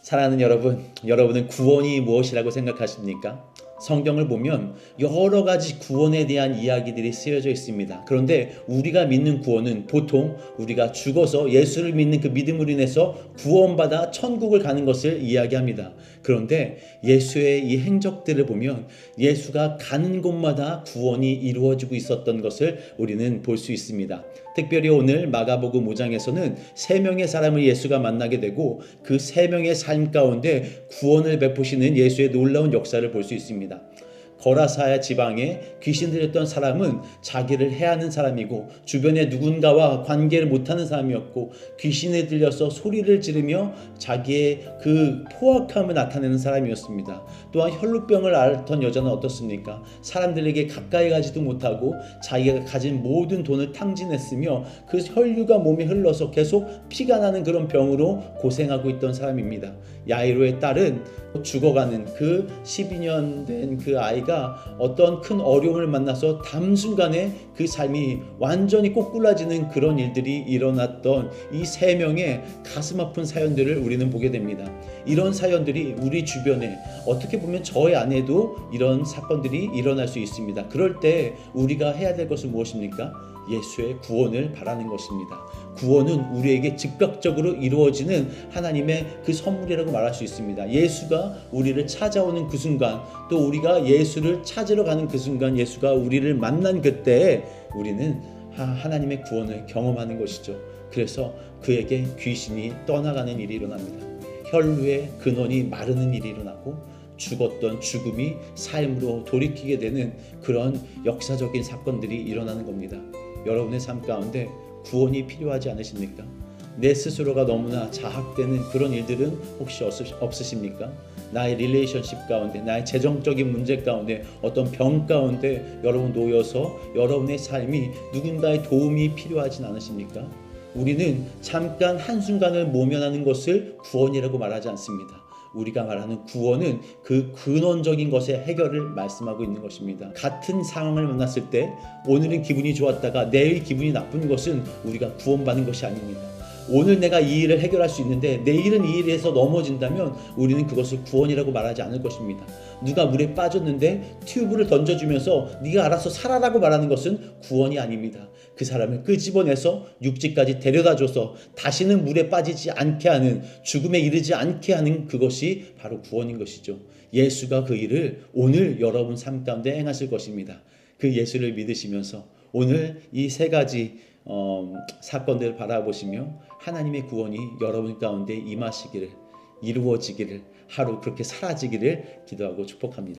사랑하는 여러분, 여러분은 구원이 무엇이라고 생각하십니까? 성경을 보면 여러 가지 구원에 대한 이야기들이 쓰여져 있습니다. 그런데 우리가 믿는 구원은 보통 우리가 죽어서 예수를 믿는 그 믿음으로 인해서 구원받아 천국을 가는 것을 이야기합니다. 그런데 예수의 이 행적들을 보면 예수가 가는 곳마다 구원이 이루어지고 있었던 것을 우리는 볼 수 있습니다. 특별히 오늘 마가복음 5장에서는 세 명의 사람을 예수가 만나게 되고 그 세 명의 삶 가운데 구원을 베푸시는 예수의 놀라운 역사를 볼 수 있습니다. 거라사야 지방에 귀신 들렸던 사람은 자기를 해하는 사람이고 주변에 누군가와 관계를 못하는 사람이었고 귀신에 들려서 소리를 지르며 자기의 그 포악함을 나타내는 사람이었습니다. 또한 혈루병을 앓던 여자는 어떻습니까? 사람들에게 가까이 가지도 못하고 자기가 가진 모든 돈을 탕진했으며 그 혈류가 몸에 흘러서 계속 피가 나는 그런 병으로 고생하고 있던 사람입니다. 야이로의 딸은 죽어가는 그 12년 된 그 아이가 어떤 큰 어려움을 만나서 담순간에 그 삶이 완전히 꼬꾸라지는 그런 일들이 일어났던 이 세 명의 가슴 아픈 사연들을 우리는 보게 됩니다. 이런 사연들이 우리 주변에 어떻게 보면 저의 안에도 이런 사건들이 일어날 수 있습니다. 그럴 때 우리가 해야 될 것은 무엇입니까? 예수의 구원을 바라는 것입니다. 구원은 우리에게 즉각적으로 이루어지는 하나님의 그 선물이라고 말할 수 있습니다. 예수가 우리를 찾아오는 그 순간, 또 우리가 예수를 찾으러 가는 그 순간, 예수가 우리를 만난 그때에 우리는 하나님의 구원을 경험하는 것이죠. 그래서 그에게 귀신이 떠나가는 일이 일어납니다. 혈루의 근원이 마르는 일이 일어나고 죽었던 죽음이 삶으로 돌이키게 되는 그런 역사적인 사건들이 일어나는 겁니다. 여러분의 삶 가운데 구원이 필요하지 않으십니까? 내 스스로가 너무나 자학되는 그런 일들은 혹시 없으십니까? 나의 릴레이션십 가운데, 나의 재정적인 문제 가운데, 어떤 병 가운데 여러분 놓여서 여러분의 삶이 누군가의 도움이 필요하진 않으십니까? 우리는 잠깐 한순간을 모면하는 것을 구원이라고 말하지 않습니다. 우리가 말하는 구원은 그 근원적인 것의 해결을 말씀하고 있는 것입니다. 같은 상황을 만났을 때 오늘은 기분이 좋았다가 내일 기분이 나쁜 것은 우리가 구원받는 것이 아닙니다. 오늘 내가 이 일을 해결할 수 있는데 내일은 이 일에서 넘어진다면 우리는 그것을 구원이라고 말하지 않을 것입니다. 누가 물에 빠졌는데 튜브를 던져주면서 네가 알아서 살아라고 말하는 것은 구원이 아닙니다. 그 사람을 끄집어내서 육지까지 데려다줘서 다시는 물에 빠지지 않게 하는, 죽음에 이르지 않게 하는 그것이 바로 구원인 것이죠. 예수가 그 일을 오늘 여러분 삶 가운데 행하실 것입니다. 그 예수를 믿으시면서 오늘 이 세 가지 사건들을 바라보시며 하나님의 구원이 여러분 가운데 임하시기를, 이루어지기를, 하루 그렇게 사라지기를 기도하고 축복합니다.